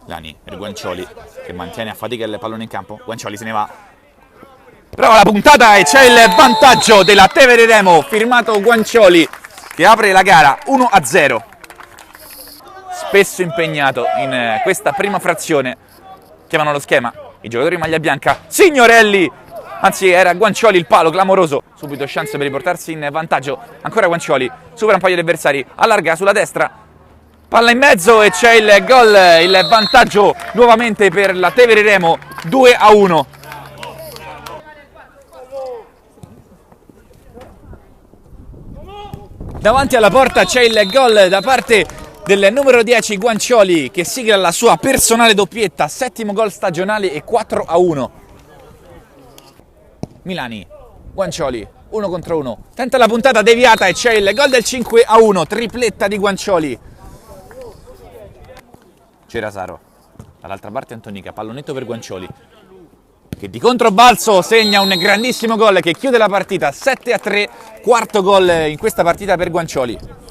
Lani per Guancioli che mantiene a fatica il pallone in campo. Guancioli se ne va. Prova la puntata e c'è il vantaggio della Tevere Remo, firmato Guancioli che apre la gara 1-0. Spesso impegnato in questa prima frazione. Chiamano lo schema i giocatori in maglia bianca. Signorelli! Anzi, era Guancioli il palo clamoroso. Subito chance per riportarsi in vantaggio. Ancora Guancioli, supera un paio di avversari, allarga sulla destra. Palla in mezzo e c'è il gol, il vantaggio nuovamente per la Tevere Remo, 2-1. Davanti alla porta c'è il gol da parte del numero 10 Guancioli che sigla la sua personale doppietta, settimo gol stagionale e 4-1. Milani, Guancioli, 1 contro 1, tenta la puntata deviata e c'è il gol del 5-1, tripletta di Guancioli. Cerasaro, dall'altra parte Antonica, pallonetto per Guancioli che di controbalzo segna un grandissimo gol che chiude la partita 7-3, quarto gol in questa partita per Guancioli.